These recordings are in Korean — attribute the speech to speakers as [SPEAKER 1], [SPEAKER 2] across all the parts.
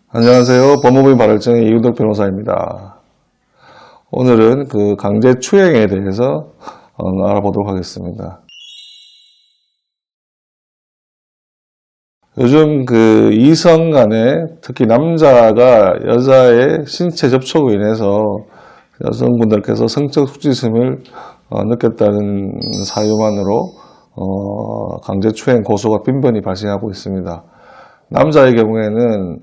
[SPEAKER 1] 안녕하세요. 법무부인 발을정의 이윤덕 변호사입니다. 오늘은 강제추행에 대해서 알아보도록 하겠습니다. 요즘 이성 간에 특히 남자가 여자의 신체 접촉으로 인해서 여성분들께서 성적 수치심을 느꼈다는 사유만으로 강제추행 고소가 빈번히 발생하고 있습니다. 남자의 경우에는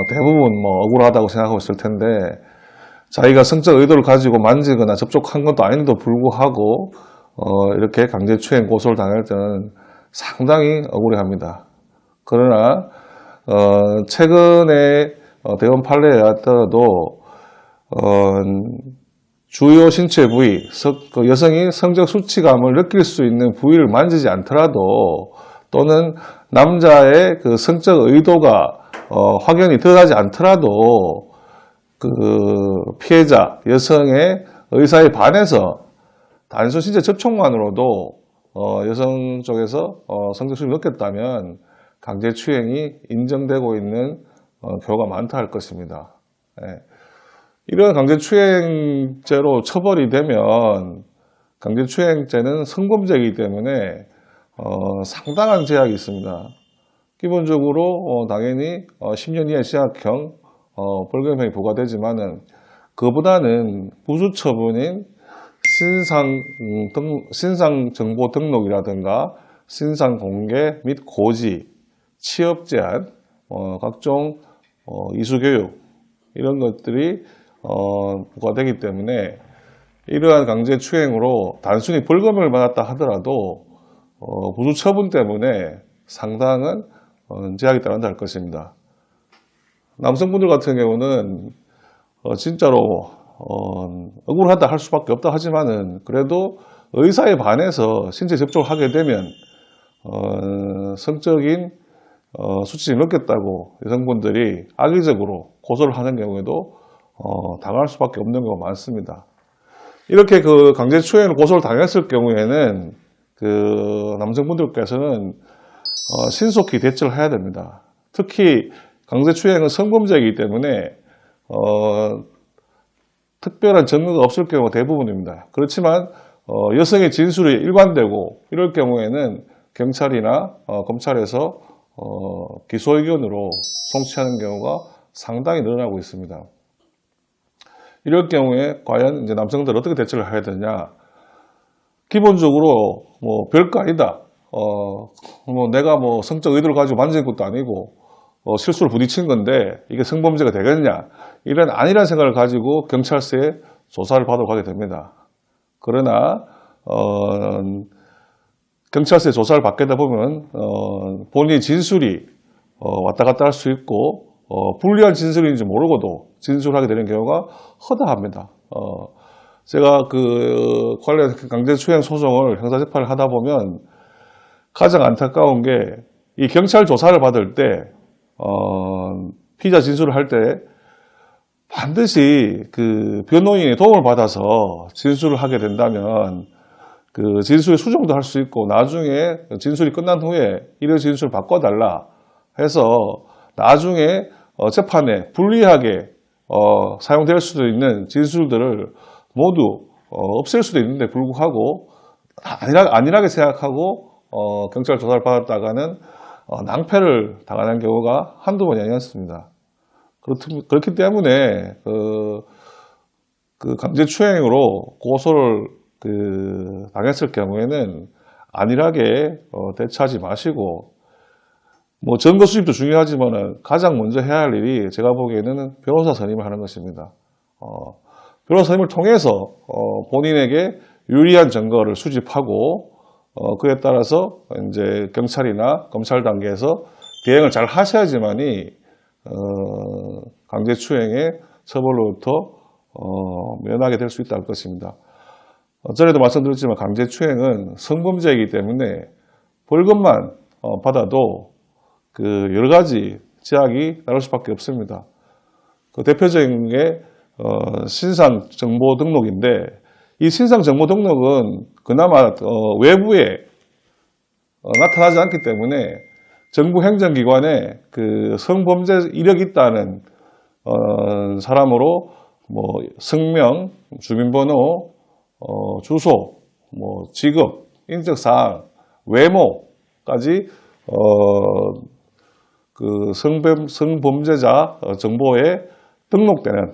[SPEAKER 1] 대부분 억울하다고 생각하고 있을 텐데 자기가 성적 의도를 가지고 만지거나 접촉한 것도 아닌데도 불구하고 이렇게 강제추행 고소를 당할 때는 상당히 억울해합니다. 그러나 최근에 대원 판례에 따라도 주요 신체 부위, 여성이 성적 수치감을 느낄 수 있는 부위를 만지지 않더라도 또는 남자의 성적 의도가 확연히 드러나지 않더라도 피해자 여성의 의사에 반해서 단순 신체 접촉만으로도 여성 쪽에서 성적 수치를 느꼈다면 강제추행이 인정되고 있는 경우가 많다 할 것입니다. 이런 강제추행죄로 처벌이 되면 강제추행죄는 성범죄이기 때문에 상당한 제약이 있습니다. 기본적으로 당연히 10년 이하의 징역형 벌금형이 부과되지만은 그보다는 부수 처분인 신상 정보 등록이라든가 신상 공개 및 고지, 취업 제한, 각종 이수 교육 이런 것들이 부과되기 때문에 이러한 강제추행으로 단순히 벌금을 받았다 하더라도 부수 처분 때문에 상당한 제약이 따른다 할 것입니다. 남성분들 같은 경우는 진짜로 억울하다 할 수밖에 없다 하지만은 그래도 의사에 반해서 신체 접촉을 하게 되면 성적인 수치를 느꼈다고 여성분들이 악의적으로 고소를 하는 경우에도 당할 수밖에 없는 경우가 많습니다. 이렇게 강제추행을 고소를 당했을 경우에는 남성분들께서는 신속히 대처를 해야 됩니다. 특히 강제추행은 성범죄이기 때문에 특별한 증거가 없을 경우가 대부분입니다. 그렇지만 여성의 진술이 일관되고 이럴 경우에는 경찰이나 검찰에서 기소 의견으로 송치하는 경우가 상당히 늘어나고 있습니다. 이럴 경우에 과연 이제 남성들은 어떻게 대처를 해야 되냐? 기본적으로 별거 아니다. 내가 성적 의도를 가지고 만진 것도 아니고 실수로 부딪힌 건데 이게 성범죄가 되겠냐? 이런 아니란 생각을 가지고 경찰서에 조사를 받으러 가게 됩니다. 그러나 경찰서에 조사를 받게 되다 보면 본인의 진술이 왔다 갔다 할 수 있고 불리한 진술인지 모르고도 진술하게 되는 경우가 허다합니다. 제가 관련 강제추행 소송을 형사재판을 하다 보면 가장 안타까운 게 이 경찰 조사를 받을 때 피의자 진술을 할 때 반드시 변호인의 도움을 받아서 진술을 하게 된다면 진술의 수정도 할 수 있고 나중에 진술이 끝난 후에 이런 진술을 바꿔달라 해서 나중에 재판에 불리하게 사용될 수도 있는 진술들을 모두 없앨 수도 있는데 불구하고 안일하게 생각하고 경찰 조사를 받았다가는 낭패를 당하는 경우가 한두 번이 아니었습니다. 그렇기 때문에 강제추행으로 고소를 당했을 경우에는 안일하게 대처하지 마시고 증거 수집도 중요하지만 가장 먼저 해야 할 일이 제가 보기에는 변호사 선임을 하는 것입니다. 변호사 선임을 통해서 본인에게 유리한 증거를 수집하고 그에 따라서 이제 경찰이나 검찰 단계에서 대응을 잘 하셔야지만이 강제추행의 처벌로부터 면하게 될 수 있다는 것입니다. 전에도 말씀드렸지만 강제추행은 성범죄이기 때문에 벌금만 받아도 여러 가지 제약이 나올 수밖에 없습니다. 대표적인 게 신상 정보 등록인데 이 신상 정보 등록은 그나마 외부에 나타나지 않기 때문에 정부 행정기관에 성범죄 이력이 있다는 사람으로 뭐 성명, 주민번호, 주소, 뭐 직업, 인적사항, 외모까지 그 성범죄자 정보에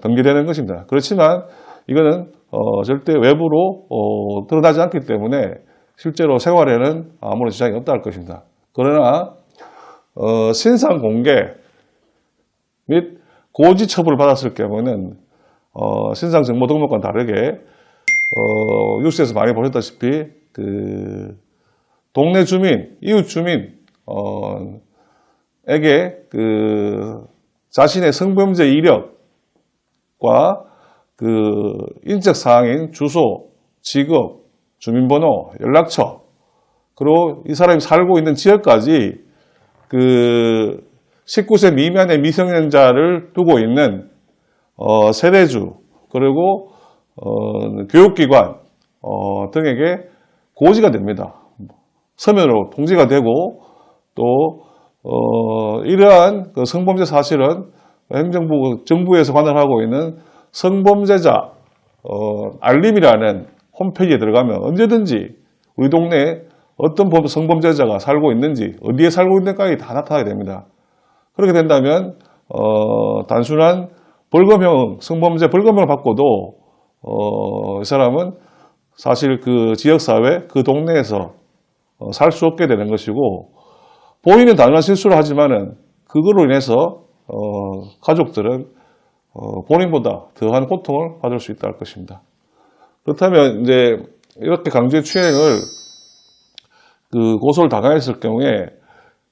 [SPEAKER 1] 등기되는 것입니다. 그렇지만 이거는 절대 외부로 드러나지 않기 때문에 실제로 생활에는 아무런 지장이 없다 할 것입니다. 그러나 신상 공개 및 고지 처분을 받았을 경우는 신상 정보 등록과는 다르게 뉴스에서 많이 보셨다시피 그 동네 주민, 이웃 주민 에게 그 자신의 성범죄 이력과 그 인적 사항인 주소, 직업, 주민번호, 연락처, 그리고 이 사람이 살고 있는 지역까지 그 19세 미만의 미성년자를 두고 있는 세대주, 그리고 교육기관 등에게 고지가 됩니다. 서면으로 통지가 되고, 또 이러한 그 성범죄 사실은 정부에서 관할하고 있는 성범죄자 알림이라는 홈페이지에 들어가면 언제든지 우리 동네에 어떤 성범죄자가 살고 있는지, 어디에 살고 있는지까지 다 나타나게 됩니다. 그렇게 된다면 단순한 벌금형, 성범죄 벌금형을 받고도 이 사람은 사실 그 지역사회, 그 동네에서 살 수 없게 되는 것이고, 본인은 당연한 실수를 하지만은 그걸로 인해서 가족들은 본인보다 더한 고통을 받을 수 있다 할 것입니다. 그렇다면 이제 이렇게 강제추행을 그 고소를 당했을 경우에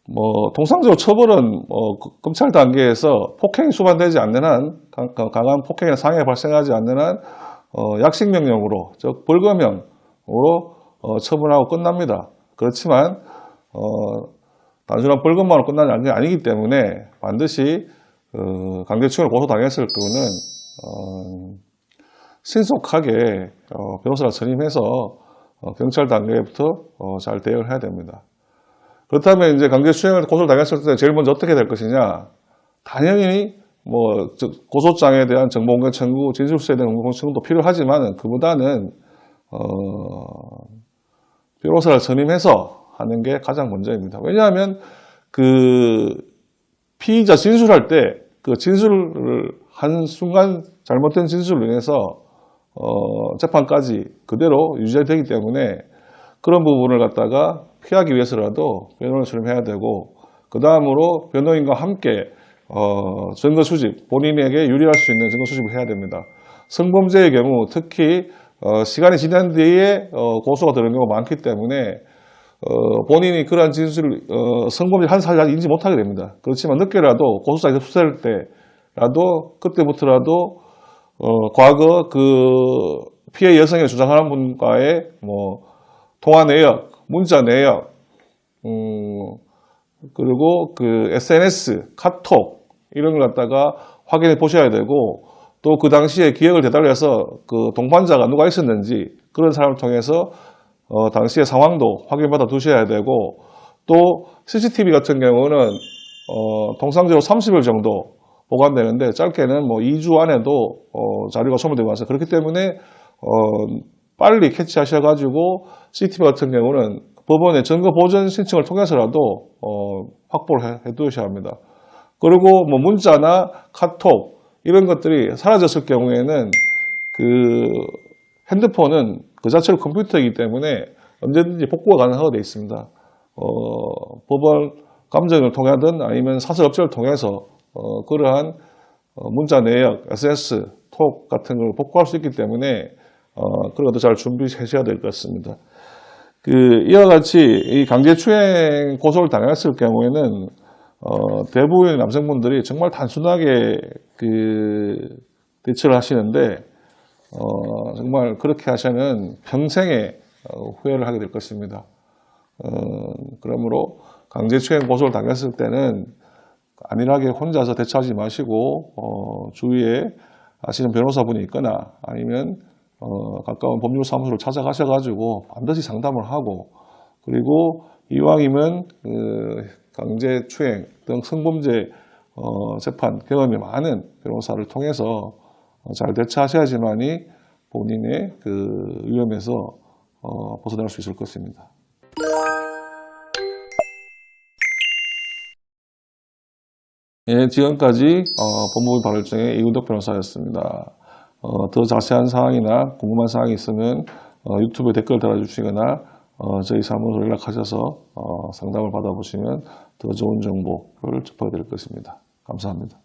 [SPEAKER 1] 뭐 통상적으로 처벌은 검찰 단계에서 폭행이 수반되지 않는 한, 강한 폭행이나 상해가 발생하지 않는 한 약식명령으로, 즉 벌금형으로 처분하고 끝납니다. 그렇지만 단순한 벌금만으로 끝나는 게 아니기 때문에 반드시 강제추행을 고소당했을 경우는 신속하게 변호사를 선임해서 경찰 단계부터 잘 대응을 해야 됩니다. 그렇다면 이제 강제추행을 고소를 당했을 때 제일 먼저 어떻게 될 것이냐? 당연히 뭐 고소장에 대한 정보공개 청구, 진술서에 대한 정보공개 청구도 필요하지만 그보다는 변호사를 선임해서 하는 게 가장 먼저입니다. 왜냐하면 그 피의자 진술할 때 그 진술을 한 순간 잘못된 진술로 인해서 재판까지 그대로 유지되기 때문에 그런 부분을 갖다가 피하기 위해서라도 변호를 선임해야 되고, 그 다음으로 변호인과 함께 증거 수집, 본인에게 유리할 수 있는 증거 수집을 해야 됩니다. 성범죄의 경우 특히 시간이 지난 뒤에 고소가 되는 경우가 많기 때문에 본인이 그러한 진술을 성범죄를 한 사실을 인지 못하게 됩니다. 그렇지만 늦게라도 고소장에서 수사할 때라도, 그때부터라도 과거 그 피해 여성이 주장하는 분과의 뭐 통화 내역, 문자 내역, 그리고 그 SNS, 카톡 이런 걸 갖다가 확인해 보셔야 되고, 또 그 당시에 기억을 되살려서 그 동반자가 누가 있었는지 그런 사람을 통해서 당시의 상황도 확인받아 두셔야 되고, 또 CCTV 같은 경우는 통상적으로 30일 정도 보관되는데 짧게는 뭐 2주 안에도 자료가 소멸되고 와서, 그렇기 때문에 빨리 캐치하셔가지고 CCTV 같은 경우는 법원의 증거 보전 신청을 통해서라도 확보를 해 두셔야 합니다. 그리고 뭐 문자나 카톡 이런 것들이 사라졌을 경우에는 그 핸드폰은 그 자체로 컴퓨터이기 때문에 언제든지 복구가 가능하게 되어 있습니다. 법원 감정을 통하든 아니면 사설업체를 통해서 그러한 문자 내역, SNS, 톡 같은 걸 복구할 수 있기 때문에 그런 것도 잘 준비하셔야 될 것 같습니다. 이와 같이 이 강제추행 고소를 당했을 경우에는 대부분의 남성분들이 정말 단순하게 대처를 하시는데 정말 그렇게 하시면 평생의 후회를 하게 될 것입니다. 그러므로 강제추행 고소를 당했을 때는 안일하게 혼자서 대처하지 마시고 주위에 아시는 변호사분이 있거나 아니면 가까운 법률사무소를 찾아가셔가지고 반드시 상담을 하고, 그리고 이왕이면 강제추행 등 성범죄 재판 경험이 많은 변호사를 통해서 잘 대처하셔야지만이 본인의 그 위험에서 벗어날 수 있을 것입니다. 예, 지금까지 법무부 발의청의 이우덕 변호사였습니다. 더 자세한 사항이나 궁금한 사항이 있으면 유튜브에 댓글 달아주시거나 저희 사무소로 연락하셔서 상담을 받아보시면 더 좋은 정보를 접해드릴 것입니다. 감사합니다.